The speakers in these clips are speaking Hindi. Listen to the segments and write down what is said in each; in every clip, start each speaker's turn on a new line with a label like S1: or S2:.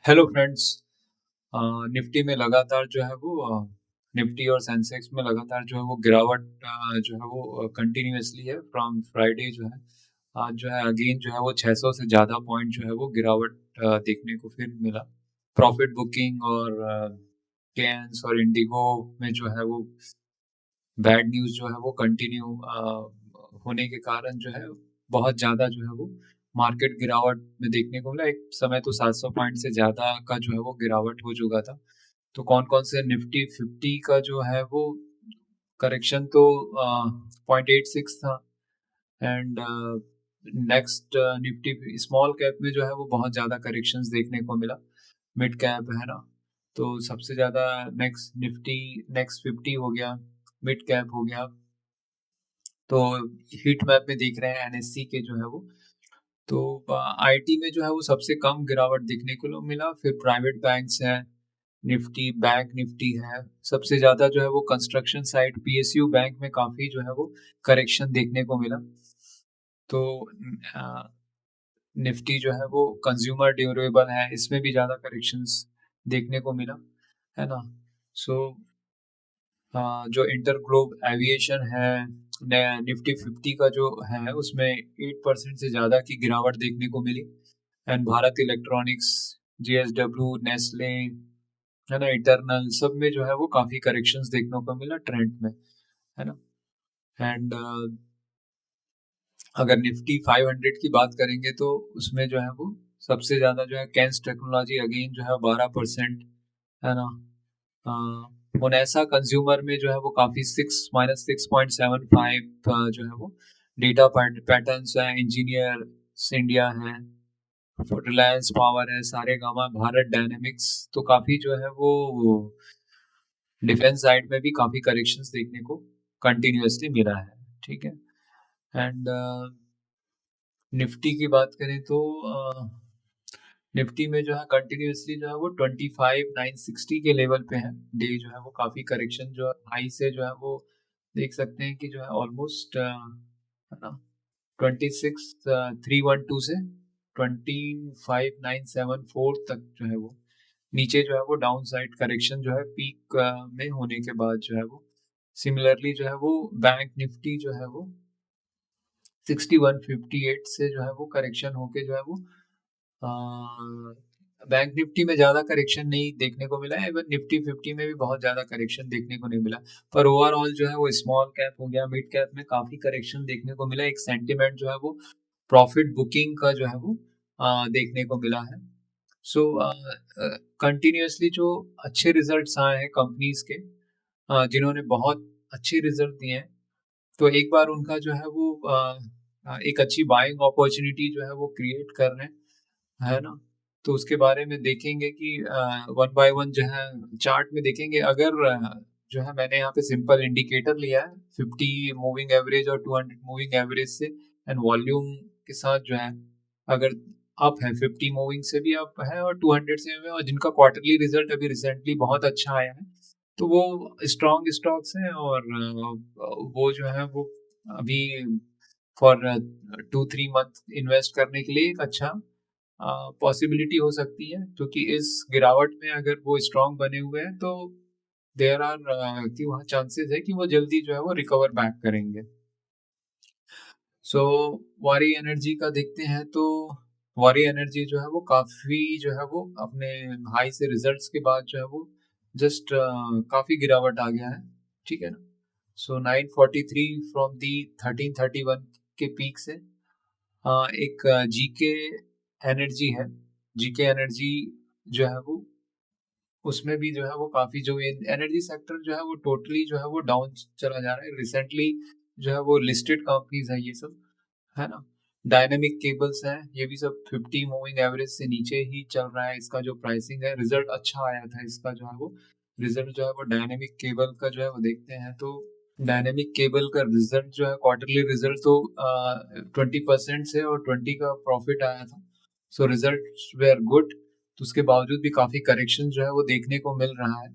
S1: Hello friends. निफ्टी में लगातार जो है वो निफ्टी और सेंसेक्स में लगातार जो है वो गिरावट जो है वो कंटिन्यूअसली है फ्रॉम फ्राइडे जो है। आज जो है अगेन जो है वो 600 से ज़्यादा पॉइंट जो है वो गिरावट देखने को फिर मिला। प्रॉफिट बुकिंग और केन्स और इंडिगो में जो है वो बैड न्यूज़ जो है वो कंटिन्यू होने के कारण जो है बहुत ज़्यादा जो है वो मार्केट गिरावट में देखने को मिला। एक समय तो 700 पॉइंट से ज़्यादा का जो है वो गिरावट हो चुका था। तो कौन कौन से निफ्टी 50 का जो है वो करेक्शन तो 0.86 था। And next Nifty small cap में जो है वो बहुत ज़्यादा करेक्शंस देखने को मिला। मिड कैप है ना, तो सबसे ज़्यादा नेक्स्ट निफ्टी नेक्स्ट 50 हो गया, मिड कैप हो गया। तो हीट मैप में देख रहे हैं एनएससी के जो है वो, तो आईटी में जो है वो सबसे कम गिरावट देखने को मिला। फिर प्राइवेट बैंक्स हैं, निफ्टी बैंक निफ्टी है। सबसे ज्यादा जो है वो कंस्ट्रक्शन साइट पीएसयू बैंक में काफी जो है वो करेक्शन देखने को मिला। तो निफ्टी जो है वो कंज्यूमर ड्यूरेबल है, इसमें भी ज्यादा करेक्शंस देखने को मिला, है ना। सो जो इंटर ग्लोब एविएशन है, निफ्टी 50 का जो है उसमें 8% से ज्यादा की गिरावट देखने को मिली। And Bharat Electronics, JSW, Nestle, है ना, इटरनल, सब में जो है वो काफी करेक्शंस देखने को मिला ट्रेंड में, है ना। एंड अगर निफ्टी 500 की बात करेंगे तो उसमें जो है वो सबसे ज्यादा जो है कैंस टेक्नोलॉजी अगेन जो है 12%, है ना। मोनेसा कंज्यूमर में जो है वो काफी -6.75 जो है वो डेटा पैटर्न्स है। इंजीनियर इंडिया है, रिलायंस पावर है, सारेगामा, भारत डायनेमिक्स, तो काफी जो है वो डिफेंस साइड में भी काफी करेक्शंस देखने को कंटिन्यूअसली मिला है, ठीक है। एंड निफ्टी की बात करें तो निफ्टी में जो है कंटिन्यूअसली जो है वो 25,960 के लेवल पे है। डे जो है वो काफी करेक्शन जो हाई से जो है वो देख सकते हैं कि जो है ऑलमोस्ट, है ना, 26,312 से 25,974 तक जो है वो नीचे जो है वो डाउन साइड करेक्शन जो है पीक में होने के बाद जो है वो सिमिलरली जो है वो बैंक निफ्टी जो है वो 6158 से जो है वो करेक्शन होके जो है वो बैंक निफ्टी में ज्यादा करेक्शन नहीं देखने को मिला है। इवन निफ्टी 50 में भी बहुत ज्यादा करेक्शन देखने को नहीं मिला। पर ओवरऑल जो है वो स्मॉल कैप हो गया, मिड कैप में काफी करेक्शन देखने को मिला। एक सेंटिमेंट जो है वो प्रॉफिट बुकिंग का जो है वो देखने को मिला है। सो कंटिन्यूअसली जो अच्छे रिजल्ट्स आए हैं कंपनीज के, जिन्होंने बहुत अच्छे रिजल्ट दिए हैं, तो एक बार उनका जो है वो एक अच्छी बाइंग अपॉर्चुनिटी जो है वो क्रिएट कर रहे हैं, है ना। तो उसके बारे में देखेंगे कि वन बाय वन जो है चार्ट में देखेंगे। अगर जो है मैंने यहाँ पे सिंपल इंडिकेटर लिया है 50 मूविंग एवरेज और 200 मूविंग एवरेज से एंड वॉल्यूम के साथ जो है, अगर अप है 50 मूविंग से भी अप है और 200 से भी, और जिनका क्वार्टरली रिजल्ट अभी रिसेंटली बहुत अच्छा आया है, तो वो स्ट्रॉन्ग स्टॉक्स हैं। और वो जो है वो अभी फॉर 2-3 मंथ इन्वेस्ट करने के लिए एक अच्छा पॉसिबिलिटी हो सकती है, क्योंकि इस गिरावट में अगर वो स्ट्रॉन्ग बने हुए हैं तो देयर आर कि वहाँ चांसेस है कि वो जल्दी जो है वो रिकवर बैक करेंगे। सो वारी एनर्जी का देखते हैं तो वारी एनर्जी जो है वो काफी जो है वो अपने हाई से रिजल्ट्स के बाद जो है वो जस्ट काफी गिरावट आ गया है, ठीक है ना। सो 943 फ्रॉम दी 1331 के पीक से। एक जीके एनर्जी है, जीके एनर्जी जो है वो उसमें भी जो है वो काफी जो एनर्जी सेक्टर जो है वो टोटली जो है वो डाउन चला जा रहा है रिसेंटली। जो है वो लिस्टेड कंपनीज है ये सब, है ना। डायनेमिक केबल्स है, ये भी सब 50 मूविंग एवरेज से नीचे ही चल रहा है। इसका जो प्राइसिंग है, रिजल्ट अच्छा आया था इसका जो है वो रिजल्ट जो है वो डायनेमिक केबल का जो है वो देखते हैं तो डायनेमिक केबल का रिजल्ट जो है क्वार्टरली रिजल्ट तो 20% से और 20 का प्रॉफिट आया था। सो रिजल्ट वेर गुड, तो उसके बावजूद भी काफी करेक्शन जो है वो देखने को मिल रहा है।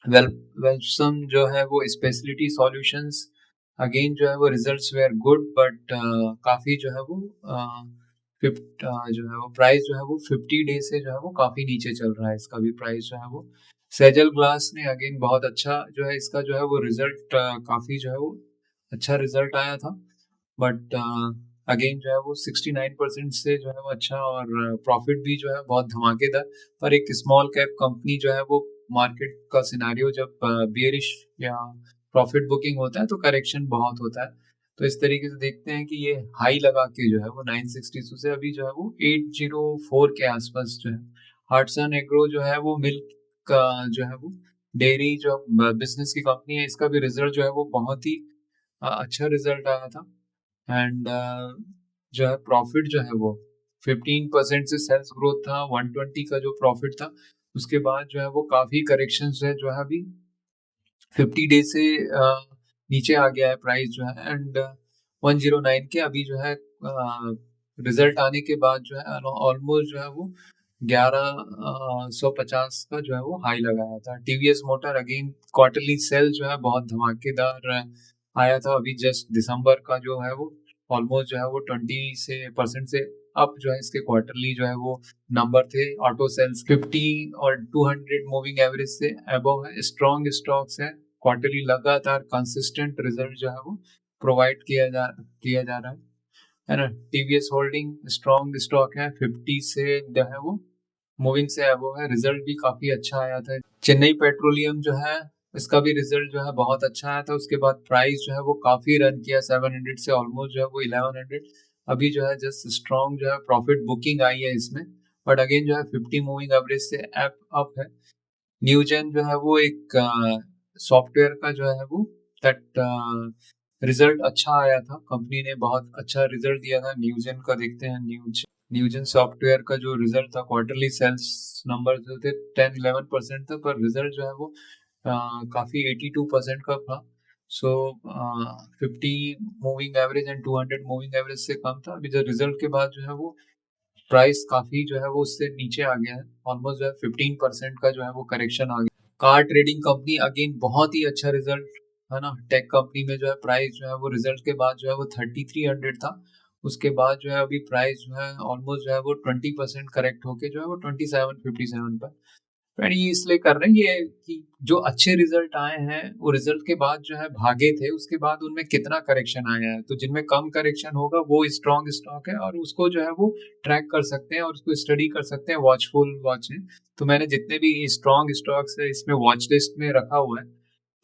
S1: वेल वेल्सम जो है वो स्पेशलिटी सॉल्यूशंस, अगेन जो है वो रिजल्ट्स वेर गुड, बट काफी जो है वो जो है वो प्राइस जो है वो 50 डे से जो है वो काफी नीचे चल रहा है, इसका भी प्राइस जो है वो। सेजल ग्लास ने अगेन बहुत अच्छा जो है इसका जो है वो रिजल्ट, काफी जो है वो अच्छा रिजल्ट आया था, बट अगेन जो है वो 69% से जो है वो अच्छा, और प्रॉफिट भी जो है बहुत धमाकेदार। पर एक स्मॉल कैप कंपनी जो है वो, मार्केट का सिनारियो जब बियरिश या प्रॉफिट बुकिंग होता है तो करेक्शन बहुत होता है। तो इस तरीके से देखते हैं कि ये हाई लगा के जो है वो 962 से अभी जो है वो 804 के आसपास जो है। हार्टसन एग्रो जो है वो मिल्क का जो है वो डेयरी जो बिजनेस की कंपनी है, इसका भी रिजल्ट जो है वो बहुत ही अच्छा रिजल्ट आया था। एंड जो है प्रॉफिट जो है वो 15% से सेल्स ग्रोथ था, 120 का जो प्रॉफिट था। उसके बाद जो है वो काफी करेक्शन है जो है अभी 50 डे से नीचे आ गया है प्राइस जो है। एंड 109 के अभी जो है रिजल्ट आने के बाद जो है ऑलमोस्ट जो है वो 1150 का जो है वो हाई लगाया था। TVS motor again quarterly sale जो है बहुत धमाकेदार आया था, अभी जस्ट दिसंबर का जो है वो ऑलमोस्ट जो है वो 20% से अप जो है इसके क्वार्टरली जो है वो नंबर थे। ऑटो सेल्स 50 और 200 मूविंग एवरेज से अबव है, स्ट्रॉन्ग स्टॉक्स है, क्वार्टरली लगातार कंसिस्टेंट रिजल्ट जो है वो प्रोवाइड किया जा रहा है ना। टीवीएस होल्डिंग स्ट्रॉन्ग स्टॉक है, 50 से जो है वो मूविंग से अबव है, रिजल्ट भी काफी अच्छा आया था। चेन्नई पेट्रोलियम जो है इसका भी रिजल्ट जो है बहुत अच्छा आया था, उसके बाद प्राइस जो है वो काफी रन किया 700 से ऑलमोस्ट जो है वो 1100। अभी जो है जस्ट स्ट्रॉन्ग जो है प्रॉफिट बुकिंग आई है इसमें, बट अगेन जो है 50 मूविंग एवरेज से अप है। न्यूजेन जो है वो एक सॉफ्टवेयर का जो है वो दैट रिजल्ट अच्छा आया था, कंपनी ने बहुत अच्छा रिजल्ट दिया था न्यूजेन का। देखते हैं न्यूजेन सॉफ्टवेयर का जो रिजल्ट था, क्वार्टरली सेल्स नंबर जो थे 10-11% था, पर रिजल्ट जो है वो काफी 82% का था। सो 50 moving average and 200 moving average से कम था। अभी जो रिजल्ट के बाद जो है वो प्राइस काफी जो है वो उससे नीचे आ गया है, ऑलमोस्ट जो है 15% का जो है वो करेक्शन आ गया। कार ट्रेडिंग कंपनी अगेन बहुत ही अच्छा रिजल्ट है ना। टेक कंपनी में जो है प्राइस जो है वो रिजल्ट के बाद जो है वो 3300 था, उसके बाद जो है अभी प्राइस जो है ऑलमोस्ट जो है वो 20% करेक्ट होके जो है वो 2757 पर। फ्रेंड ये इसलिए कर रहे हैं ये कि जो अच्छे रिजल्ट आए हैं वो रिजल्ट के बाद जो है भागे थे, उसके बाद उनमें कितना करेक्शन आया है, तो जिनमें कम करेक्शन होगा वो स्ट्रॉन्ग स्टॉक है और उसको जो है वो ट्रैक कर सकते हैं और उसको स्टडी कर सकते हैं, वॉचफुल वॉच है। तो मैंने जितने भी स्ट्रॉन्ग स्टॉक्स है इसमें वॉच लिस्ट में रखा हुआ है,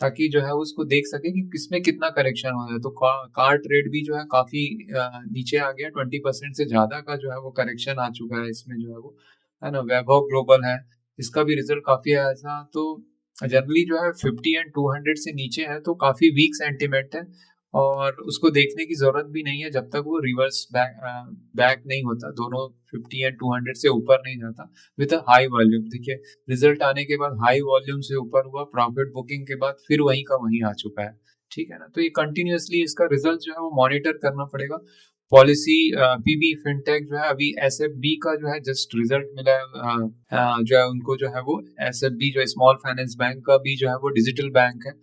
S1: ताकि जो है उसको देख सके कि किसमें कितना करेक्शन हो रहा है। तो कार ट्रेड भी जो है काफी नीचे आ गया, 20% से ज्यादा का जो है वो करेक्शन आ चुका है इसमें जो है ना। वैभव ग्लोबल है, इसका भी रिजल्ट काफी आया था। तो जनरली जो है 50 एंड 200 से नीचे है तो काफी वीक सेंटिमेंट है, और उसको देखने की जरूरत भी नहीं है जब तक वो रिवर्स बैक नहीं होता, दोनों 50 एंड 200 से ऊपर नहीं जाता विद हाई वॉल्यूम। देखिए रिजल्ट आने के बाद हाई वॉल्यूम से ऊपर हुआ, प्रॉफिट बुकिंग के बाद फिर वहीं का वहीं आ चुका है, ठीक है ना। तो ये कंटिन्यूअसली इसका रिजल्ट जो है वो मॉनिटर करना पड़ेगा। पॉलिसी पीबी फिनटेक जो है अभी एसएफबी का जो है जस्ट रिजल्ट मिला है, जो है उनको जो है वो एसएफबी जो स्मॉल फाइनेंस बैंक का भी जो है वो डिजिटल बैंक है।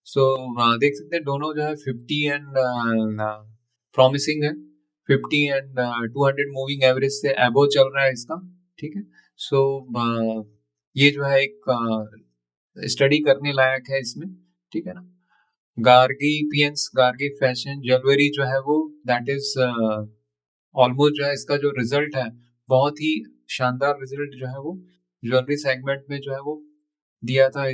S1: सो देख सकते हैं दोनों जो है 50 एंड प्रॉमिसिंग है, 50 एंड 200 मूविंग एवरेज से एबो चल रहा है इसका, ठीक है। सो ये जो है एक स्टडी करने लायक है इसमें, ठीक है ना। गार्गी पीएंस गार्गी फैशन ज्वेलरी जो है वो दैट इज ऑलमोस्ट जो है इसका जो रिजल्ट है बहुत ही शानदार रिजल्ट जो है वो ज्वेलरी सेगमेंट में जो है वो दिया था।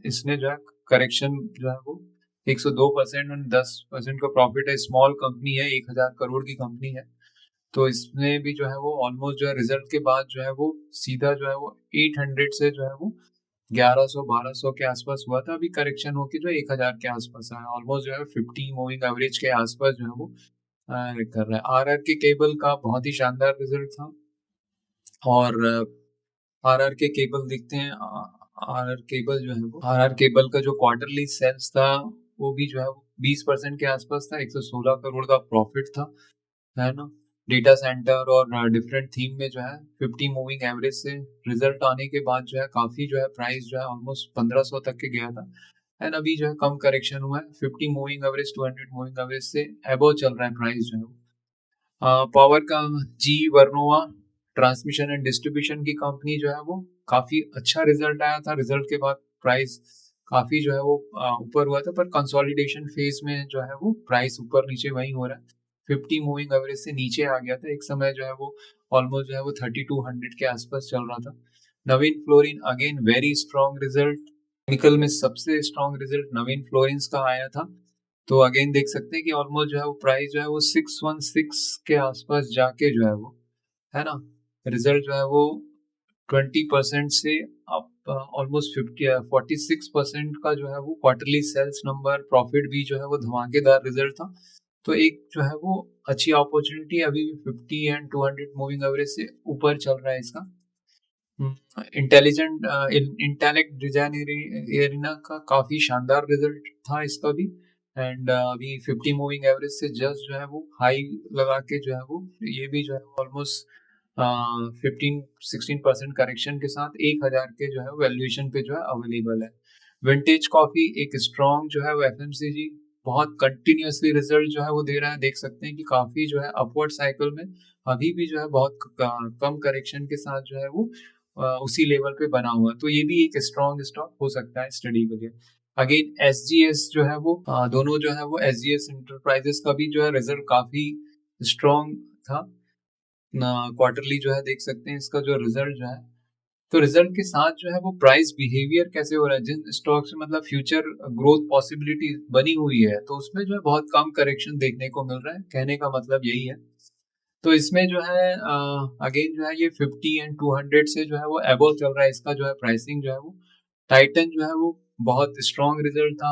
S1: इसने जो है करेक्शन जो है वो 102% और 10% का प्रॉफिट है, स्मॉल कंपनी है, 1000 करोड़ की कंपनी है। तो इसमें भी जो है वो ऑलमोस्ट जो है रिजल्ट के बाद जो है वो सीधा जो है वो 800 से जो है वो 1100-1200 के आसपास हुआ था, अभी करेक्शन होके जो 1000 के आसपास आया, ऑलमोस्ट जो है 50 मूविंग एवरेज के आसपास जो है वो कर रहा है। आरआर के केबल का बहुत ही शानदार रिजल्ट था, और आरआर के केबल देखते हैं। आरआर केबल जो है वो आरआर केबल का जो क्वार्टरली सेल्स था वो भी जो है 20% के आसपास था, 116 करोड़ का प्रॉफिट था, है ना। डेटा सेंटर और डिफरेंट थीम में जो है 50 मूविंग एवरेज से रिजल्ट आने के बाद जो है काफी जो है प्राइस जो है ऑलमोस्ट 1500 तक के गया था, एंड अभी जो है कम करेक्शन हुआ है, 50 मूविंग एवरेज 200 मूविंग एवरेज से अबव चल रहा है प्राइस जो है। पावर का जी वर्नोवा ट्रांसमिशन एंड डिस्ट्रीब्यूशन की कंपनी जो है वो काफी अच्छा रिजल्ट आया था। रिजल्ट के बाद प्राइस काफी जो है वो ऊपर हुआ था, पर कंसोलिडेशन फेज में जो है वो प्राइस ऊपर नीचे वही हो रहा है। 50 मूविंग एवरेज से नीचे आ गया था। एक समय जो है वो ऑलमोस्ट जो है वो 3200 के आसपास चल रहा था। Navin Fluorine again very strong result, chemical में सबसे स्ट्रॉन्ग रिजल्ट नवीन फ्लोरिन का आया था। तो अगेन देख सकते हैं कि ऑलमोस्ट जो है वो प्राइस जो है वो 616 के आसपास जाके जो है वो, है ना, रिजल्ट जो है वो 20% से अब ऑलमोस्ट 46% का जो है वो क्वार्टरली सेल्स नंबर, प्रॉफिट भी जो है वो धमाकेदार रिजल्ट था। तो एक जो है वो अच्छी अपॉर्चुनिटी अभी भी 50 एंड 200 मूविंग एवरेज से ऊपर चल रहा है इसका। इंटेलिजेंट इंटेलेक्ट डिजाइन एरिना का काफी शानदार रिजल्ट था इसका भी। एंड अभी 50 मूविंग एवरेज से जस्ट जो है वो हाई लगा के जो है वो ये भी जो है ऑलमोस्ट 15-16% करेक्शन के साथ 1000 के जो है वैल्यूएशन पे जो है अवेलेबल है। विंटेज कॉफी एक स्ट्रॉन्ग जो है वो एफएमसीजी बहुत कंटिन्यूअसली रिजल्ट जो है वो दे रहा है। देख सकते हैं कि काफी जो है अपवर्ड साइकिल में अभी भी जो है बहुत कम करेक्शन के साथ जो है वो उसी लेवल पे बना हुआ है। तो ये भी एक स्ट्रॉन्ग स्टॉक हो सकता है स्टडी के लिए। अगेन एसजीएस जो है वो दोनों जो है वो एसजीएस इंटरप्राइजेस का भी जो है रिजल्ट काफी स्ट्रॉन्ग था। क्वार्टरली जो है देख सकते हैं इसका जो रिजल्ट जो है, तो रिजल्ट के साथ जो है वो प्राइस बिहेवियर कैसे हो रहा है। जिन स्टॉक्स में मतलब फ्यूचर ग्रोथ पॉसिबिलिटी बनी हुई है तो उसमें जो है बहुत कम करेक्शन देखने को मिल रहा है, कहने का मतलब यही है। तो इसमें जो है अगेन जो है ये 50 एंड 200 से जो है वो अबव चल रहा है इसका जो है प्राइसिंग जो है वो। टाइटन जो है वो बहुत स्ट्रॉन्ग रिजल्ट था।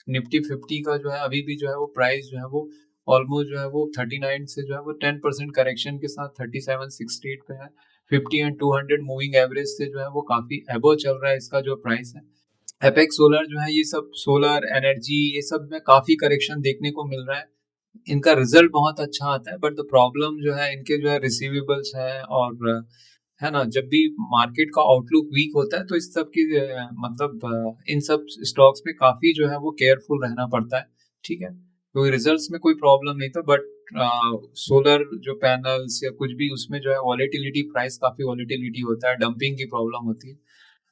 S1: निफ्टी 50 का जो है अभी भी जो है वो प्राइस जो है वो ऑलमोस्ट जो है वो 39 से जो है वो 10% करेक्शन के साथ 3768 पे है। 50 एंड 200 मूविंग एवरेज से जो है वो काफी अबव चल रहा है इसका जो प्राइस है। एपेक्स सोलर जो है ये सब सोलर एनर्जी ये सब में काफी करेक्शन देखने को मिल रहा है। इनका रिजल्ट बहुत अच्छा आता है, बट द प्रॉब्लम जो है इनके जो है रिसीवेबल्स है, और है ना, जब भी मार्केट का आउटलुक वीक होता है तो इस सब की मतलब इन सब स्टॉक्स पे काफी जो है वो केयरफुल रहना पड़ता है। ठीक है, क्योंकि रिजल्ट्स में कोई प्रॉब्लम नहीं था, बट सोलर जो पैनल्स या कुछ भी उसमें जो है वॉलेटिलिटी, प्राइस काफी वॉलेटिलिटी होता है, डंपिंग की प्रॉब्लम होती है।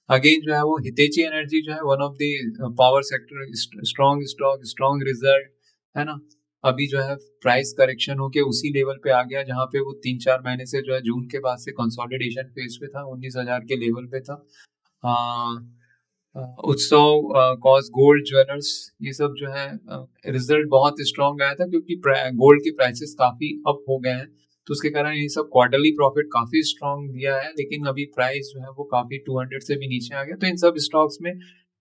S1: अगेन जो है वो हितेची एनर्जी जो है one of the power sector strong stock, strong result, है ना। अभी जो है प्राइस करेक्शन होके उसी लेवल पे आ गया जहां पे वो 3-4 महीने से जो है जून के बाद से कंसोलिडेशन फेज पे था, 19,000 के लेवल पे था। उत्सव, कॉस गोल्ड ज्वेलर्स, ये सब जो है रिजल्ट बहुत स्ट्रॉन्ग आया था क्योंकि गोल्ड के प्राइसेस काफी अप हो गए हैं, तो उसके कारण ये सब क्वार्टरली प्रॉफिट काफी स्ट्रॉन्ग दिया है। लेकिन अभी प्राइस जो है वो काफी 200 से भी नीचे आ गया, तो इन सब स्टॉक्स में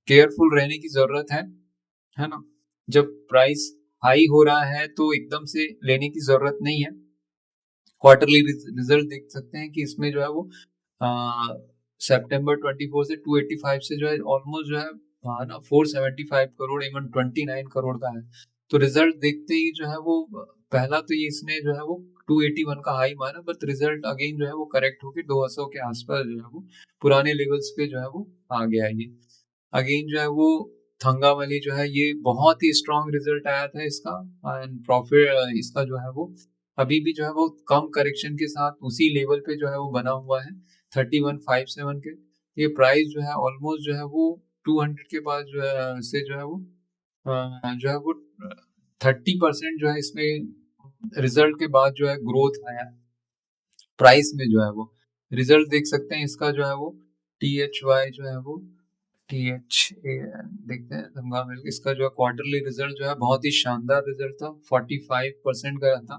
S1: केयरफुल रहने की जरूरत है ना। जब प्राइस हाई हो रहा है तो एकदम से लेने की जरूरत नहीं है। क्वार्टरली रिजल्ट देख सकते हैं कि इसमें जो है वो सितंबर 24 से 285 से जो है ऑलमोस्ट जो है ना 475 करोड़, इवन 29 करोड़ का है। तो रिजल्ट देखते ही जो है वो पहला तो ये इसने जो है वो 281 का हाई मारा, बट रिजल्ट अगेन जो है वो करेक्ट होकर 200 के आसपास जो है वो पुराने लेवल्स पे जो है वो आ गया है ये। अगेन जो है वो थंगावली जो है ये बहुत ही स्ट्रॉन्ग रिजल्ट आया था इसका, एंड प्रॉफिट इसका जो है वो अभी भी जो है वो कम करेक्शन के साथ उसी लेवल पे जो है वो बना हुआ है 3157 के। ये प्राइस जो है ऑलमोस्ट जो है वो 200 के पास जो है से जो है वो जो है वो 30% जो है इसमें रिजल्ट के बाद जो है ग्रोथ आया प्राइस में जो है वो। रिजल्ट देख सकते हैं इसका जो है वो THY जो है वो THAN देखते हैं गंगा मिल्क, इसका जो है क्वार्टरली रिजल्ट जो है बहुत ही शानदार रिजल्ट था, 45% का था।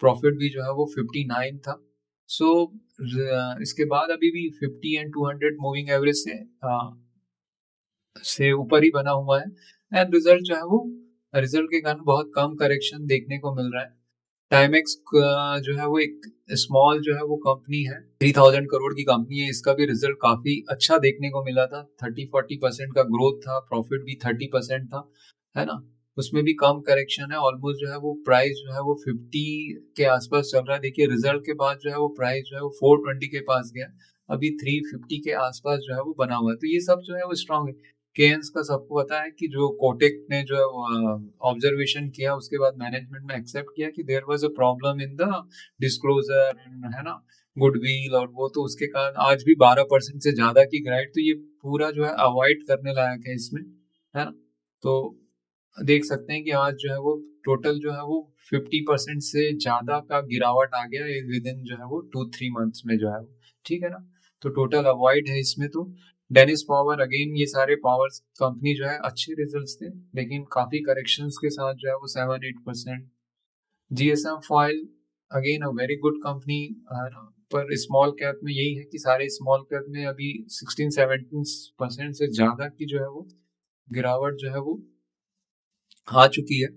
S1: प्रॉफिट भी जो है वो 59 था। सो इसके बाद अभी भी 50 एंड 200 मूविंग एवरेज से ऊपर ही बना हुआ है। एंड रिजल्ट जो है वो रिजल्ट के कारण बहुत कम करेक्शन देखने को मिल रहा है। टाइमेक्स जो है वो एक स्मॉल जो है वो कंपनी है, 3000 करोड़ की कंपनी है। इसका भी रिजल्ट काफी अच्छा देखने को मिला था, 30-40% का ग्रोथ था, प्रॉफिट भी 30% था, है ना। उसमें भी कम करेक्शन है, ऑलमोस्ट जो है वो प्राइस जो है वो 50 के आसपास चल रहा है। देखिए रिजल्ट के बाद जो है वो प्राइस जो है वो 420 के पास गया, अभी 350 के आसपास जो है वो बना हुआ है। तो ये सब जो है वो स्ट्रॉन्ग है। केएनस का सबको पता है कि जो कोटेक ने जो ऑब्जर्वेशन किया उसके बाद मैनेजमेंट ने एक्सेप्ट किया कि there was a problem in the disclosure, है ना, गुडविल, और वो तो उसके कारण आज भी 12% से ज्यादा की ग्राइड, तो ये पूरा जो है अवॉइड करने लायक है इसमें, है ना। तो देख सकते हैं कि आज जो है वो टोटल जो है वो 50% से ज्यादा का गिरावट आ गया विद इन जो है वो 2-3 मंथ्स में जो है वो, ठीक है ना। तो टोटल अवॉइड है इसमें। तो डेनिस पावर, अगेन ये सारे पावर कंपनी जो है अच्छे रिजल्ट्स थे, लेकिन काफी करेक्शंस के साथ जो है वो 7-8%। GSM foil, again a very good company, पर स्मॉल कैप में यही है कि सारे स्मॉल कैप में अभी 16-17% से ज्यादा की जो है वो गिरावट जो है वो आ चुकी है।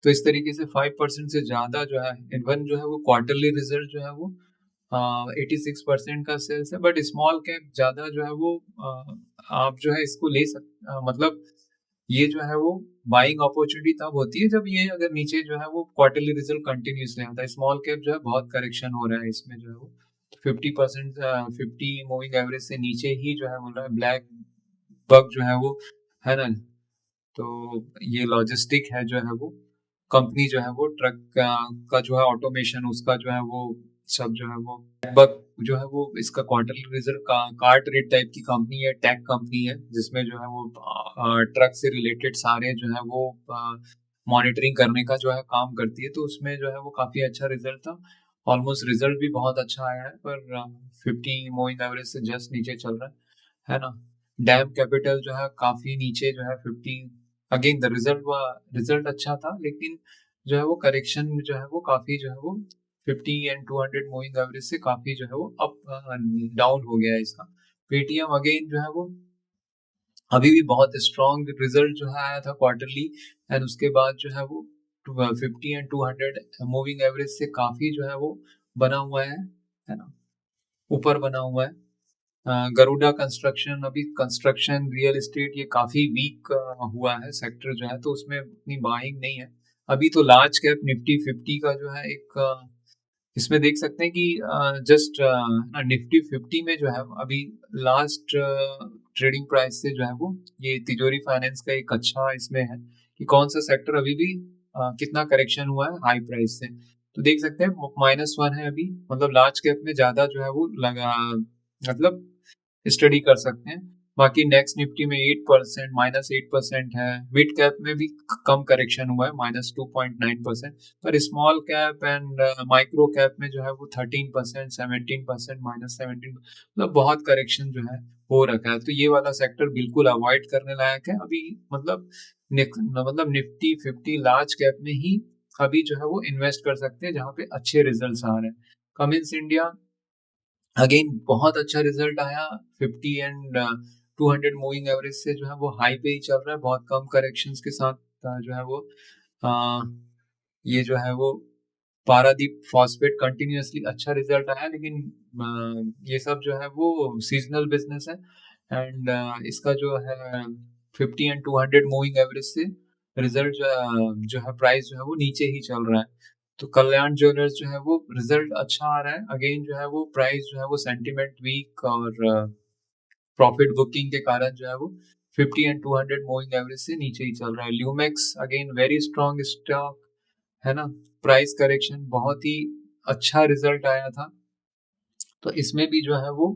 S1: तो इस तरीके से 5% से ज्यादा जो है, इवन जो है वो क्वार्टरली रिजल्ट जो है वो 86% का सेल्स है। बट स्मॉल कैप ज्यादा जो है वो आप जो है इसको ले सकते, मतलब ये जो है वो बाइंग अपॉर्चुनिटी तब होती है जब ये अगर नीचे जो है वो क्वार्टरली रिजल्ट कंटिन्यूसली आता है। स्मॉल कैप जो है बहुत करेक्शन हो रहा है इसमें जो है वो 50%, 50 मूविंग एवरेज से नीचे ही जो है बोल रहा है ब्लैक बग जो है वो, है ना। तो ये लॉजिस्टिक है जो है वो कंपनी जो है वो ट्रक का जो है ऑटोमेशन उसका जो है वो सब जो है वो बग जो है वो इसका क्वार्टरली रिजल्ट का कार्ट रेट टाइप की कंपनी है, टेक कंपनी है, जिसमें जो है वो ट्रक से रिलेटेड सारे जो है वो मॉनिटरिंग करने का जो है काम करती है। तो उसमें जो है वो काफी अच्छा रिजल्ट था, ऑलमोस्ट रिजल्ट भी बहुत अच्छा आया है, पर 50 मूविंग एवरेज से जस्ट नीचे चल रहा है ना। डैम कैपिटल जो है काफी नीचे जो है 50, अगेन द रिजल्ट अच्छा था, लेकिन जो है वो करेक्शन जो है वो काफी जो है वो 50 and 200 मूविंग एवरेज से काफी जो है वो अप डाउन हो गया है इसका। पेटीएम अगेन जो है वो अभी भी बहुत स्ट्रॉन्ग रिजल्ट जो है आया था क्वार्टरली, एंड उसके बाद जो है वो 50 and 200 मूविंग एवरेज से काफी जो है वो बना हुआ है ना, ऊपर बना हुआ है। गरुड़ा कंस्ट्रक्शन, अभी कंस्ट्रक्शन रियल एस्टेट ये काफी वीक हुआ है सेक्टर जो है, तो उसमें उतनी बाइंग नहीं है अभी। तो लार्ज कैप निफ्टी 50 का जो है एक इसमें देख सकते हैं कि जस्ट निफ्टी 50 में जो है अभी लास्ट ट्रेडिंग प्राइस से जो है वो ये तिजोरी फाइनेंस का एक अच्छा इसमें है कि कौन सा सेक्टर अभी भी कितना करेक्शन हुआ है हाई प्राइस से। तो देख सकते हैं -1 है अभी, मतलब लार्ज कैप में ज्यादा जो है वो लगा, मतलब स्टडी कर सकते हैं। बाकी नेक्स्ट निफ्टी में 8%, -8% है। मिड कैप में भी कम करेक्शन हुआ है, -2.9%। पर small cap and micro cap में जो है वो 13%, 17%, -17, मतलब बहुत करेक्शन जो है हो रखा है। तो ये वाला सेक्टर बिल्कुल अवॉइड करने लायक है अभी, मतलब मतलब निफ्टी 50 लार्ज कैप में ही अभी जो है वो इन्वेस्ट कर सकते हैं जहाँ पे अच्छे रिजल्ट्स आ रहे हैं। कमिंस इंडिया अगेन बहुत अच्छा रिजल्ट आया, 50 and 200 मूविंग एवरेज से जो है वो हाई पे ही चल रहा है, बहुत कम करेक्शंस के साथ जो है वो आ, ये जो है वो पारादीप फॉस्फेट कंटिन्यूअसली अच्छा रिजल्ट आया, लेकिन ये सब जो है वो सीजनल बिजनेस है, एंड इसका जो है 50 and 200 मूविंग एवरेज से रिजल्ट जो है प्राइस जो है वो नीचे ही चल रहा है। तो कल्याण ज्वेलर्स जो है वो रिजल्ट अच्छा आ रहा है, अगेन जो है वो प्राइस जो है वो सेंटिमेंट वीक और प्रॉफिट बुकिंग के कारण जो है वो 50 and 200 मूविंग एवरेज से नीचे ही चल रहा है। Lumax again very strong stock, है ना, प्राइस करेक्शन बहुत ही अच्छा रिजल्ट आया था, तो इसमें भी जो है वो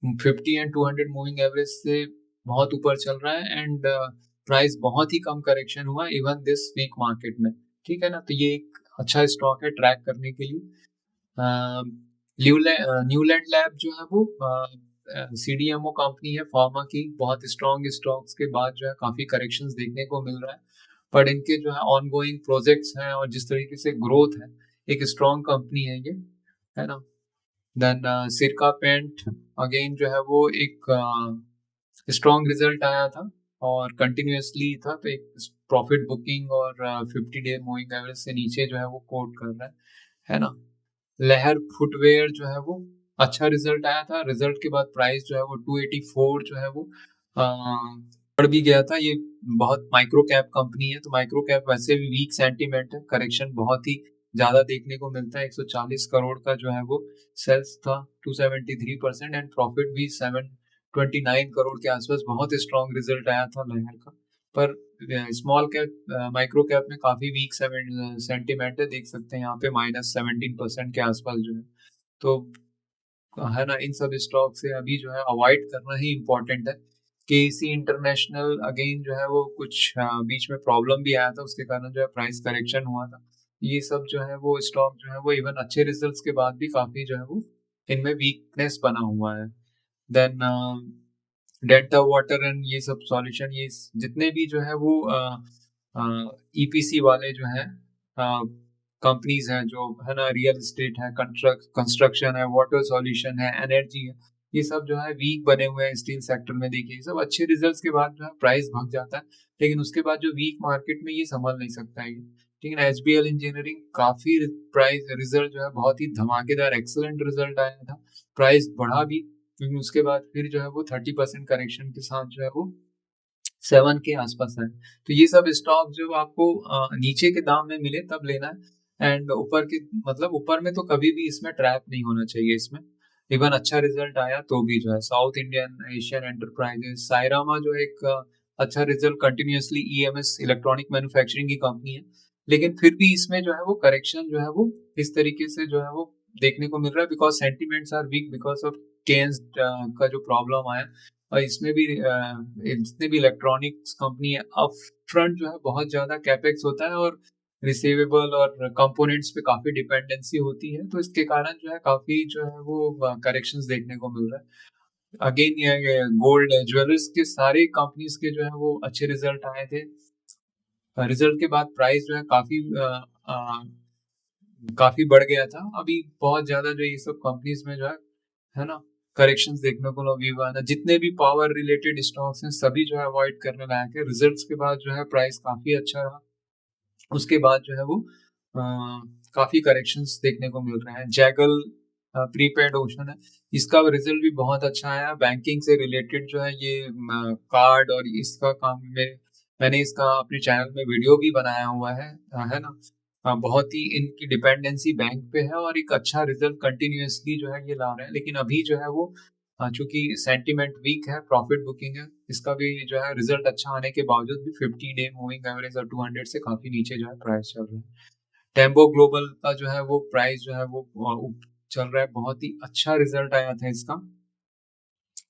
S1: 50 and 200 मूविंग एवरेज से बहुत ऊपर चल रहा है, एंड प्राइस बहुत ही कम करेक्शन हुआ इवन दिस वीक मार्केट में, ठीक है ना। तो ये एक अच्छा स्टॉक है ट्रैक करने के लिए। न्यूलैंड लैब जो है वो सीडीएमओ कंपनी है फार्मा की, बहुत स्ट्रॉन्ग स्टॉक्स के बाद जो है काफी करेक्शंस देखने को मिल रहा है, पर इनके जो है ऑनगोइंग प्रोजेक्ट्स हैं और जिस तरीके से ग्रोथ है, एक स्ट्रॉन्ग कंपनी है ये, है ना। देन सिरका पेंट अगेन जो है वो एक स्ट्रॉन्ग रिजल्ट आया था और कंटिन्यूअसली था, तो एक प्रॉफिट बुकिंग और 50 डे मूविंग एवरेज से नीचे जो है वो कोट कर रहा है ना। लहर फुटवेयर जो है वो अच्छा रिजल्ट आया था, रिजल्ट के बाद प्राइस जो है वो 284 जो है वो बढ़ भी गया था। ये बहुत माइक्रो कैप कंपनी है, तो माइक्रो कैप वैसे भी वीक सेंटीमेंट है, करेक्शन बहुत ही ज्यादा देखने को मिलता है। 140 करोड़ का जो है वो सेल्स था, 273% एंड प्रॉफिट भी 29 करोड़ के आसपास बहुत स्ट्रॉन्ग रिजल्ट आया था लहर का। पर स्मॉल कैप माइक्रो कैप में काफी वीक सेंटिमेंट है, देख सकते हैं यहाँ पे -17% के आसपास जो है। तो है ना, इन सब स्टॉक से अभी जो है अवॉइड करना ही इम्पोर्टेंट है। केसी इंटरनेशनल अगेन जो है वो कुछ बीच में प्रॉब्लम भी आया था, उसके कारण जो है प्राइस करेक्शन हुआ था। ये सब जो है वो स्टॉक जो है वो इवन अच्छे रिजल्ट्स के बाद भी काफी जो है वो इनमें वीकनेस बना हुआ है। देन डेल्टा वाटर एंड ये सब सॉल्यूशन, ये जितने भी जो है वो ईपीसी वाले जो है कंपनीज हैं, जो है ना, रियल एस्टेट है, कंस्ट्रक्शन है, वाटर सॉल्यूशन है, एनर्जी है, ये सब जो है वीक बने हुए हैं। स्टील सेक्टर में देखिए, सब अच्छे रिजल्ट्स के बाद जो है प्राइस भाग जाता है, लेकिन उसके बाद जो वीक मार्केट में ये संभल नहीं सकता है। ठीक है, एचबीएल इंजीनियरिंग काफी प्राइस रिजल्ट जो है बहुत ही धमाकेदार एक्सलेंट रिजल्ट आया था, प्राइस बढ़ा भी, क्योंकि उसके बाद फिर जो है वो 30% करेक्शन के साथ जो है वो 7 के आसपास है। तो ये सब स्टॉक जो आपको नीचे के दाम में मिले तब लेना है, एंड ऊपर के मतलब ऊपर में तो कभी भी इसमें ट्रैप नहीं होना चाहिए। इसमें इवन अच्छा रिजल्ट आया तो भी जो है साउथ इंडियन एशियन एंटरप्राइजेस, सायरामा जो एक अच्छा result continuously, EMS electronic manufacturing की कंपनी है, लेकिन फिर भी इसमें जो है वो करेक्शन जो है वो इस तरीके से जो है वो देखने को मिल रहा है, because sentiments are weak because of Kaynes का जो प्रॉब्लम आया। और इसमें भी जितने भी इलेक्ट्रॉनिक्स कंपनी है, अप फ्रंट जो है बहुत ज्यादा कैपेक्स होता है और रिसीवेबल और कंपोनेंट्स पे काफी डिपेंडेंसी होती है, तो इसके कारण जो है काफी जो है वो करेक्शंस देखने को मिल रहा है। अगेन ये गोल्ड ज्वेलर्स के सारे कंपनीज के जो है वो अच्छे रिजल्ट आए थे। रिजल्ट के बाद प्राइस जो है काफी बढ़ गया था। अभी बहुत ज्यादा जो ये सब कंपनीज में जो है ना, करेक्शंस देखने को लगी हुआ है। जितने भी पावर रिलेटेड स्टॉक्स हैं सभी जो है अवॉइड करने लायक है। रिजल्ट्स के बाद जो है प्राइस काफी अच्छा रहा, उसके बाद जो है वो काफी करेक्शंस देखने को मिल रहे हैं। जैगल प्रीपेड ओशन है, इसका रिजल्ट भी बहुत अच्छा आया। बैंकिंग से रिलेटेड जो है ये कार्ड और इसका काम में, मैंने इसका अपने चैनल में वीडियो भी बनाया हुआ है ना। बहुत ही इनकी डिपेंडेंसी बैंक पे है और एक अच्छा रिजल्ट कंटिन्यूअसली जो है ये ला रहे हैं, लेकिन अभी जो है वो चूंकि सेंटिमेंट वीक है, प्रॉफिट बुकिंग है, इसका भी जो है रिजल्ट अच्छा आने के बावजूद भी 50-डे मूविंग एवरेज और 200 से काफी नीचे जो है प्राइस चल रहा है। टेम्बो ग्लोबल का जो है वो प्राइस जो है वो चल रहा है, बहुत ही अच्छा रिजल्ट आया था इसका।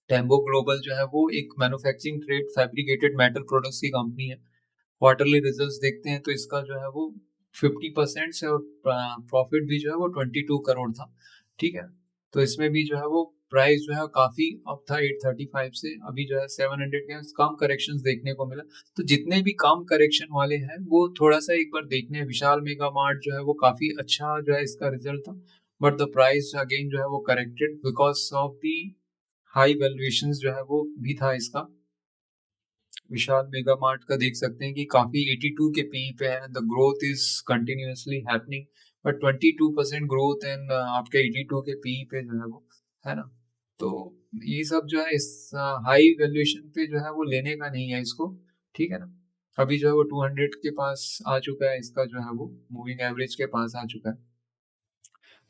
S1: टेम्बो ग्लोबल जो है वो एक manufacturing trade fabricated metal products की कंपनी है। क्वार्टरली रिजल्ट्स देखते हैं तो इसका जो है वो 50% से, और प्रॉफिट भी जो है वो 22 करोड़ था। ठीक है, तो इसमें भी जो है वो प्राइस जो है काफी अप था 835 से, अभी जो है 700 के कम करेक्शंस देखने को मिला। तो जितने भी कम करेक्शन वाले हैं वो थोड़ा सा एक बार देखने हैं। विशाल मेगा मार्ट जो है वो काफी अच्छा जो है इसका रिजल्ट था, बट द प्राइस अगेन जो है वो corrected because of the high valuations जो है वो भी था इसका। विशाल मेगा मार्ट का देख सकते हैं कि काफी 82 के पी पे है, the growth is continuously happening, but 22% growth and आपके 82 के पी पे जो है वो, है ना। तो ये सब जो है इस हाई वैल्यूएशन पे जो है वो लेने का नहीं है इसको। ठीक है ना, अभी जो है वो 200 के पास आ चुका है, इसका जो है वो मूविंग एवरेज के पास आ चुका है।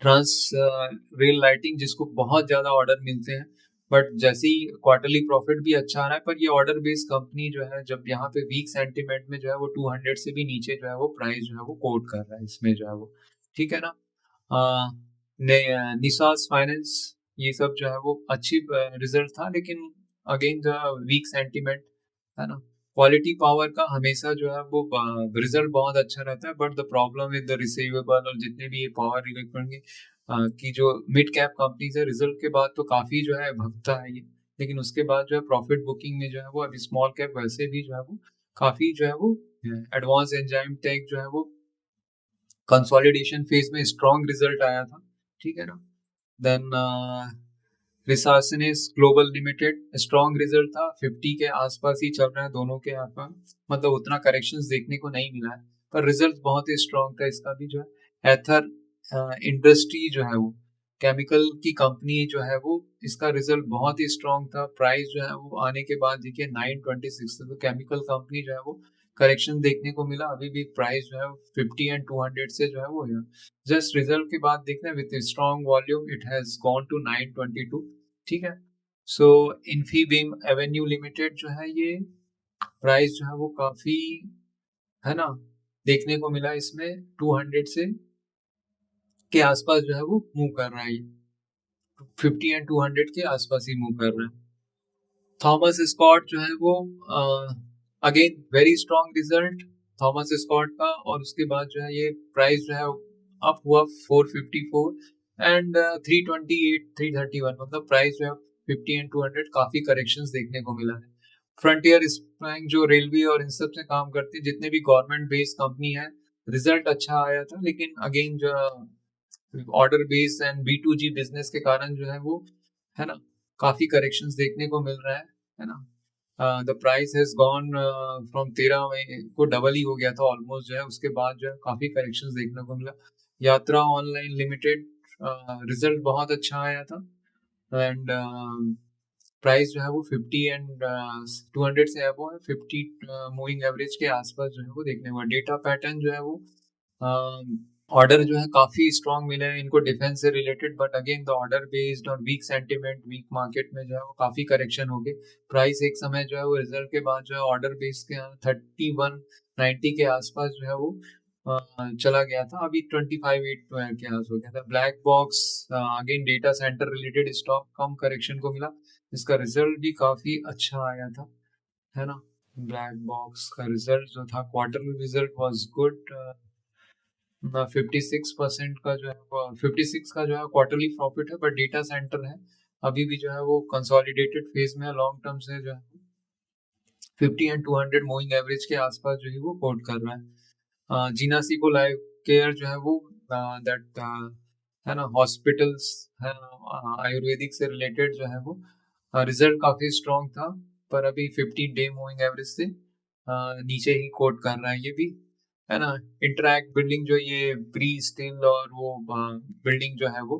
S1: ट्रांस रेल लाइटिंग, जिसको बहुत ज्यादा ऑर्डर मिलते हैं, बट जैसे ही क्वार्टरली प्रॉफिट भी अच्छा आ रहा है, पर ये ऑर्डर बेस्ड कंपनी जो है जब यहाँ पे वीक सेंटिमेंट में जो है वो 200 से भी नीचे जो है वो प्राइस जो है वो कोट कर रहा है इसमें जो है वो। ठीक है ना। निसास फाइनेंस, ये सब जो है वो अच्छी रिजल्ट था, लेकिन अगेन जो है वीक सेंटिमेंट, है ना। क्वालिटी पावर का हमेशा जो है वो रिजल्ट बहुत अच्छा रहता है, but the problem with the receivable और जितने भी ये पावर इलेक्ट्रॉनिक की जो मिड कैप कंपनीज है, रिजल्ट के बाद तो काफी जो है भगता है ये, लेकिन उसके बाद जो है प्रॉफिट बुकिंग में जो है वो अभी स्मॉल कैप वैसे भी जो है वो काफी जो है वो एडवांस एंजाइम टेक जो है वो कंसोलिडेशन फेज में स्ट्रॉन्ग रिजल्ट आया था। ठीक है ना। देन रिसार्सनेस ग्लोबल लिमिटेड, स्ट्रॉन्ग रिजल्ट था, 50 के आसपास ही चल रहा है दोनों के आसपास, मतलब उतना करेक्शंस देखने को नहीं मिला है, पर रिजल्ट बहुत ही स्ट्रॉन्ग था इसका भी जो है। एथर इंडस्ट्री जो है वो केमिकल की कंपनी जो है वो, इसका रिजल्ट बहुत ही स्ट्रॉन्ग था, प्राइस जो है वो आने के बाद देखिए 926 था। तो केमिकल कंपनी जो है वो करेक्शन देखने को मिला, अभी भी प्राइस जो है 50 एंड 200 से जो है वो है। जस्ट रिजल्ट के बाद देखना, with strong volume it has gone to 922। ठीक है, सो इन्फीबीम एवेन्यू लिमिटेड जो है ये प्राइस जो है वो काफी, है ना, देखने को मिला इसमें 200 से के आसपास जो है वो मूव कर रहा है, 50 एंड 200 के आसपास ही मूव कर रहा है। थॉमस स्कॉट जो है वो again very strong result Thomas Scott का, और उसके बाद जो है ये प्राइस जो है अप हुआ 454 एंड 328 331, मतलब प्राइस जो है 50 एंड 200 काफी करेक्शंस देखने को मिला है। फ्रंटियर स्पैंक जो रेलवे और इन सब से काम करती है, जितने भी गवर्नमेंट बेस्ड कंपनी है, रिजल्ट अच्छा आया था, लेकिन अगेन जो order based and B2G business के कारण जो है वो, है ना, काफी करेक्शंस देखने को मिल रहा है ना। The price has gone from 13 में को डबल ही हो गया था ऑलमोस्ट जो है, उसके बाद जो है काफी करेक्शंस देखने को मिला। यात्रा ऑनलाइन लिमिटेड रिजल्ट बहुत अच्छा आया था एंड प्राइस जो है वो 50 एंड 200 से अबव है, 50 मूविंग एवरेज के आसपास जो है वो देखने को। डेटा पैटर्न जो है वो ऑर्डर जो है काफी स्ट्रांग मिले हैं इनको डिफेंस से related, but again the order based और वीक सेंटिमेंट वीक मार्केट में जो है वो काफी करेक्शन हो गए। प्राइस एक समय जो है वो रिजल्ट के बाद जो है ऑर्डर बेस्ड के 3190 के आसपास जो है वो चला गया था, अभी 2582 के आस हो गया था। Black Box again data centre related stock कम करेक्शन को मिला, इसका रिजल्ट भी काफी अच्छा आया था, है ना। ब्लैक बॉक्स का रिजल्ट जो था, क्वार्टरली रिजल्ट वाज गुड। 56% का जो है 56 का जो है क्वार्टरली प्रॉफिट है, बट डेटा सेंटर है अभी भी जो है वो कंसोलिडेटेड फेज में, लॉन्ग टर्म से जो है 50 एंड 200 मूविंग एवरेज के आसपास जो है वो कोट कर रहा है। जीनासी को लाइफ केयर जो है वो दैट है ना, हॉस्पिटल्स है ना, आयुर्वेदिक से रिलेटेड जो है वो रिजल्ट काफी स्ट्रॉन्ग था, पर अभी 15 डे मूविंग एवरेज से नीचे ही कोट कर रहा है ये भी, है ना। इंटरैक्ट बिल्डिंग जो ये प्री स्टिल और वो बिल्डिंग जो है वो,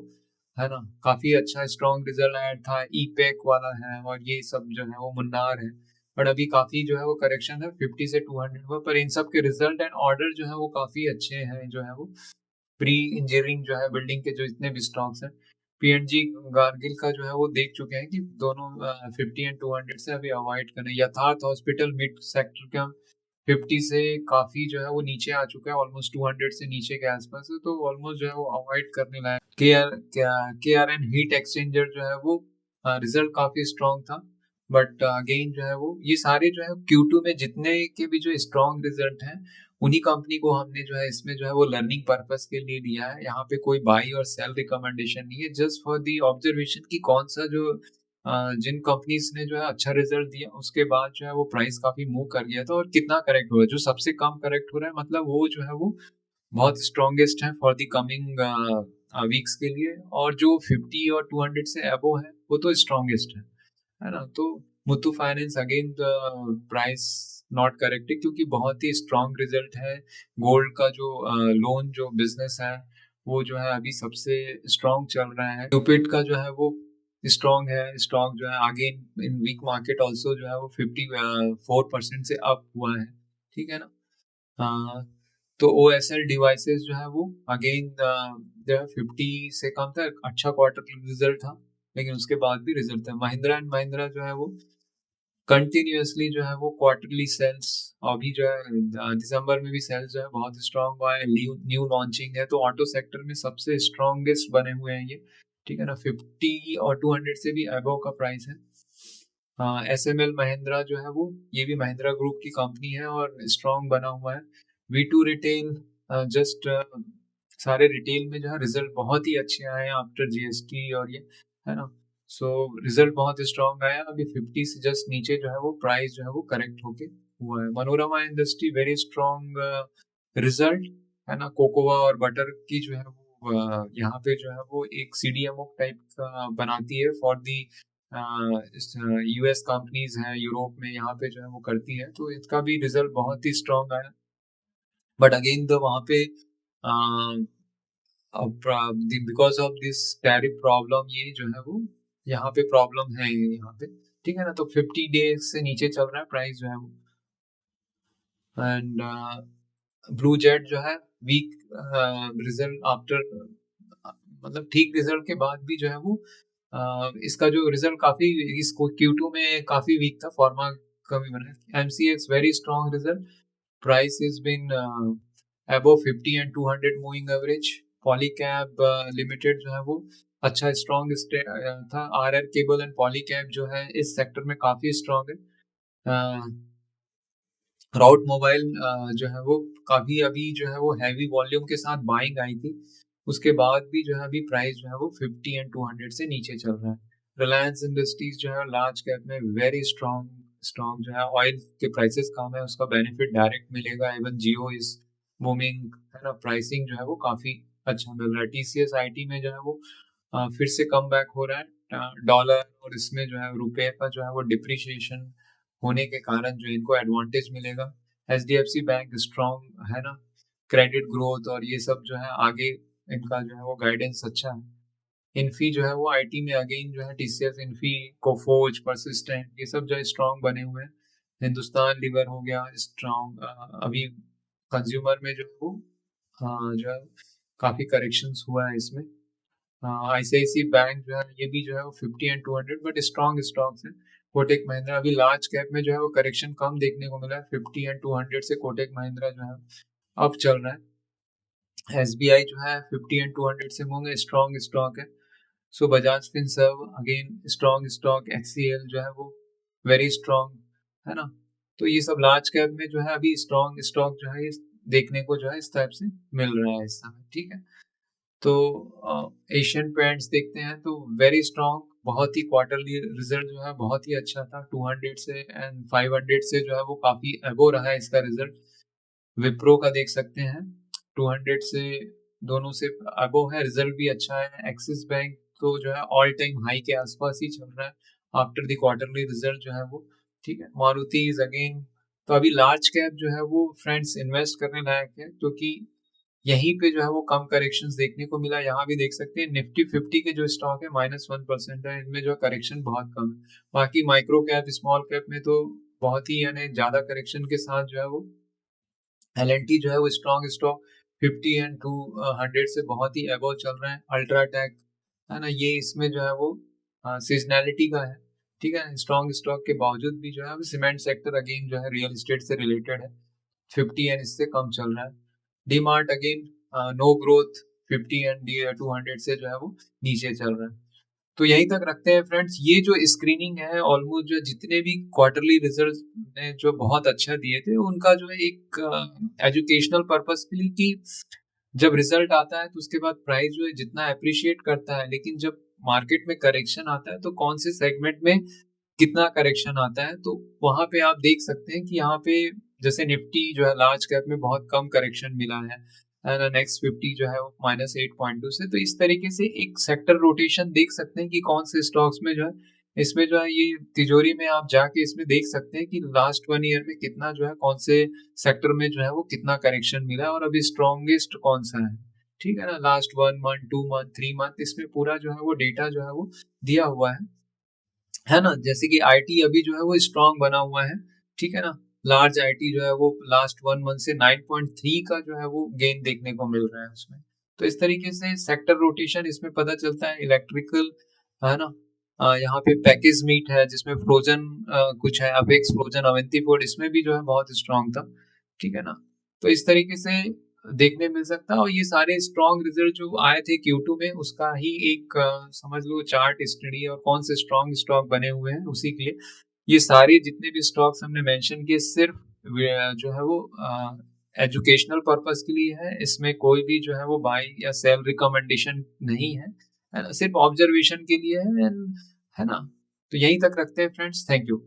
S1: है ना, काफी अच्छा स्ट्रॉन्ग रिजल्ट आया था। ई पैक वाला है और ये सब जो है वो मुन्नार है, बट अभी काफी जो है वो करेक्शन है 50 से 200 पर इन सब के रिजल्ट एंड ऑर्डर जो है वो काफी अच्छे हैं जो है वो प्री इंजीनियरिंग जो है बिल्डिंग के जो इतने भी स्टॉक्स हैं। पीएनजी गार्गिल का जो है वो देख चुके हैं कि दोनों 50 एंड 200 से अभी अवॉइड करें। यथार्थ हॉस्पिटल मिड सेक्टर का 50 से काफी जो है वो नीचे आ चुका है, ऑलमोस्ट 200 से नीचे के आसपास है, तो ऑलमोस्ट जो है वो अवॉइड करने लायक। के आर एन हीट एक्सचेंजर जो है वो रिजल्ट काफी स्ट्रॉन्ग था, बट अगेन जो है वो ये सारे जो है Q2 में जितने के भी जो स्ट्रॉन्ग रिजल्ट हैं, उन्हीं कंपनी को हमने जो है इसमें जो है वो लर्निंग पर्पस के लिए लिया है। यहाँ पे कोई बाई और सेल रिकमेंडेशन नहीं है, जस्ट फॉर दी ऑब्जर्वेशन की कौन सा जो जिन कंपनीज ने जो है अच्छा रिजल्ट दिया उसके बाद जो है वो प्राइस काफी मूव कर गया था, और कितना करेक्ट हुआ है, जो सबसे कम करेक्ट हो रहा है मतलब वो जो है वो बहुत स्ट्रॉन्गेस्ट है फॉर द कमिंग वीक्स के लिए, और जो 50 और 200 से अबो है वो तो स्ट्रॉन्गेस्ट है ना। तो Muthu finance again price not corrected क्योंकि बहुत ही स्ट्रॉन्ग रिजल्ट है। गोल्ड का जो लोन जो बिजनेस है वो जो है अभी सबसे स्ट्रॉन्ग चल रहा है। यूपिट का जो है वो स्ट्रॉन्ग है, स्टॉक जो है आगे इन वीक मार्केट ऑल्सो जो है वो 54% से अप हुआ है, ठीक है ना। हाँ, तो OSL डिवाइसेस जो है वो अगेन जो है 50 से कम था, अच्छा क्वार्टर रिजल्ट था, लेकिन उसके बाद भी रिजल्ट था। महिंद्रा एंड महिंद्रा जो है वो कंटिन्यूअसली जो है वो क्वार्टरली सेल्स, अभी जो है दिसंबर में भी सेल्स जो है बहुत स्ट्रांग हुआ है, न्यू न्यू लॉन्चिंग है, तो ऑटो सेक्टर में सबसे स्ट्रॉन्गेस्ट बने हुए हैं ये, ठीक है ना। 50 और 200 से भी अबव का प्राइस है। SML महिंद्रा जो है वो ये भी महिंद्रा ग्रुप की कंपनी है और स्ट्रॉन्ग बना हुआ है। V2 रिटेल जस्ट सारे रिटेल में जो है रिजल्ट बहुत ही अच्छे आए हैं आफ्टर GST और ये, है ना। सो रिजल्ट बहुत स्ट्रॉन्ग आया, अभी 50 से जस्ट नीचे जो है वो प्राइस जो है वो करेक्ट होके हुआ है। Manorama industry very strong result, है ना। कोकोआ और बटर की जो है वो यहाँ पे जो है वो एक CDMO टाइप का बनाती है फॉर दी US कंपनीज हैं यूरोप में, यहाँ पे जो है वो करती है, तो इसका भी रिजल्ट बहुत ही स्ट्रॉन्ग आया। बट अगेन तो वहाँ पे because of this tariff problem ये जो है वो यहाँ पे प्रॉब्लम है ये यहाँ पे, ठीक है ना। तो 50 डेज से नीचे चल रहा है प्राइस जो है वो। एंड ब्लू जेट जो है वीक रिजल्ट आफ्टर, मतलब ठीक रिजल्ट के बाद भी जो है वो इसका जो रिजल्ट काफी इसको Q2 में काफी वीक था, फार्मा का भी बना है। MCX very strong result, price is been above 50 and 200 moving average. Polycab limited जो है वो अच्छा स्ट्रॉन्ग था। RR केबल एंड पॉलीकैब जो है इस सेक्टर में काफी स्ट्रॉन्ग है। राउट मोबाइल जो है वो काफी अभी जो है वो हैवी वॉल्यूम के साथ बाइंग आई थी, उसके बाद भी जो है अभी प्राइस जो है वो 50 and 200 से नीचे चल रहा है। रिलायंस इंडस्ट्रीज जो है लार्ज कैप में वेरी स्ट्रॉन्ग जो है, ऑयल के प्राइसेस कम है, उसका बेनिफिट डायरेक्ट मिलेगा। इवन जियो इज बूमिंग, है ना, प्राइसिंग जो है वो काफी अच्छा मिल रहा है। TCS IT में जो है वो फिर से कम बैक हो रहा है। डॉलर और इसमें जो है रुपए का जो है वो डिप्रिशिएशन होने के कारण जो इनको एडवांटेज मिलेगा। HDFC बैंक स्ट्रॉन्ग है ना, क्रेडिट ग्रोथ और ये सब जो है आगे इनका जो है वो गाइडेंस अच्छा है। इन्फी जो है वो IT में अगेन जो है TCS, इन्फी, कोफोर्ज, परसिस्टेंट, ये सब जो है स्ट्रॉन्ग बने हुए हैं। हिंदुस्तान लीवर हो गया स्ट्रॉन्ग। अभी कंज्यूमर में जो है वो जो है काफी करेक्शंस हुआ है इसमें। ICICI बैंक जो है ये भी जो है वो 50 and 200 बट स्ट्रॉन्ग स्टॉक्स है। कोटक महिंद्रा अभी लार्ज कैप में जो है वो करेक्शन कम देखने को मिला है, 50 and 200 से कोटक महिंद्रा जो है अब चल रहा है। SBI जो है 50 and 200 से मूव स्ट्रॉन्ग स्टॉक है। So Bajaj Finserv again strong stock. HCL जो है वो वेरी स्ट्रॉन्ग, है ना। तो ये सब लार्ज कैप में जो है अभी स्ट्रॉन्ग स्टॉक जो है देखने को जो है इस टाइप से मिल रहा है इस समय, ठीक है। तो एशियन पेंट्स देखते हैं तो वेरी स्ट्रॉन्ग, बहुत ही क्वार्टरली रिजल्ट जो है बहुत ही अच्छा था। 200 से एंड 500 से जो है वो काफी अबो रहा है इसका रिजल्ट। विप्रो का देख सकते हैं 200 से दोनों से अबो है, रिजल्ट भी अच्छा है। एक्सिस बैंक तो जो है ऑल टाइम हाई के आसपास ही चल रहा है आफ्टर द क्वार्टरली रिजल्ट जो है वो, ठीक है। Maruti is again. तो अभी लार्ज कैप जो है वो फ्रेंड्स इन्वेस्ट करने लायक है, क्योंकि यहीं पे जो है वो कम करेक्शंस देखने को मिला। यहाँ भी देख सकते हैं निफ्टी 50 के जो स्टॉक है -1% है, इनमें जो करेक्शन बहुत कम है। बाकी माइक्रो कैप, स्मॉल कैप में तो बहुत ही यानी ज्यादा करेक्शन के साथ जो है वो L&T जो है वो स्ट्रॉन्ग स्टॉक 50 and 200 से बहुत ही अबव चल रहा है। अल्ट्राटेक, है ना, ये इसमें जो है वो सीजनैलिटी का है, ठीक है। स्ट्रॉन्ग स्टॉक के बावजूद भी जो है सीमेंट सेक्टर अगेन जो है रियल एस्टेट से रिलेटेड है, 50 एंड इससे कम चल रहा है। DMart again no growth, 50 and 200 से जो है वो नीचे चल रहा है। तो यहीं तक रखते हैं फ्रेंड्स। ये जो स्क्रीनिंग है ऑलमोस्ट जो जितने भी क्वार्टरली रिजल्ट ने जो बहुत अच्छा दिए थे उनका जो है एक एजुकेशनल पर्पस के लिए, कि जब रिजल्ट आता है तो उसके बाद प्राइस जो है जितना अप्रिशिएट करता है, लेकिन जब मार्केट में करेक्शन आता है तो कौन से सेगमेंट में कितना करेक्शन आता है, तो वहां पे आप देख सकते हैं कि यहाँ पे जैसे निफ्टी जो है लार्ज कैप में बहुत कम करेक्शन मिला है, नेक्स्ट 50 जो है वो -8.2 से। तो इस तरीके से एक सेक्टर रोटेशन देख सकते हैं कि कौन से स्टॉक्स में जो है, इसमें जो है ये तिजोरी में आप जाके इसमें देख सकते हैं कि लास्ट 1 ईयर में कितना जो है कौन से सेक्टर में जो है वो कितना करेक्शन मिला है और अभी स्ट्रॉन्गेस्ट कौन सा है, ठीक है ना। लास्ट 1 मंथ, 2 मंथ, 3 मंथ इसमें पूरा जो है वो डेटा जो है वो दिया हुआ है ना। जैसे कि IT अभी जो है वो स्ट्रॉन्ग बना हुआ है, ठीक है ना। लार्ज IT जो है वो लास्ट 1 मंथ से 9.3 का जो है वो गेन देखने को मिल रहा है उसमें। तो इस तरीके से सेक्टर रोटेशन इसमें पता चलता है। इलेक्ट्रिकल, है ना, यहाँ पे पैकेज मीट है जिसमें फ्रोजन कुछ है, अपेक्स फ्रोजन, अवंती फूड, इसमें भी जो है बहुत स्ट्रॉन्ग था, ठीक है ना। तो इस तरीके से देखने मिल सकता है। और ये सारे स्ट्रॉन्ग रिजल्ट जो आए थे Q2 में उसका ही एक समझ लो चार्ट स्टडी, और कौन से स्ट्रॉन्ग स्टॉक बने हुए हैं उसी के लिए ये सारे जितने भी स्टॉक्स हमने मेंशन किए सिर्फ जो है वो एजुकेशनल पर्पस के लिए है। इसमें कोई भी जो है वो बाय या सेल रिकमेंडेशन नहीं है ना, सिर्फ ऑब्जर्वेशन के लिए है ना। तो यहीं तक रखते हैं फ्रेंड्स, थैंक यू।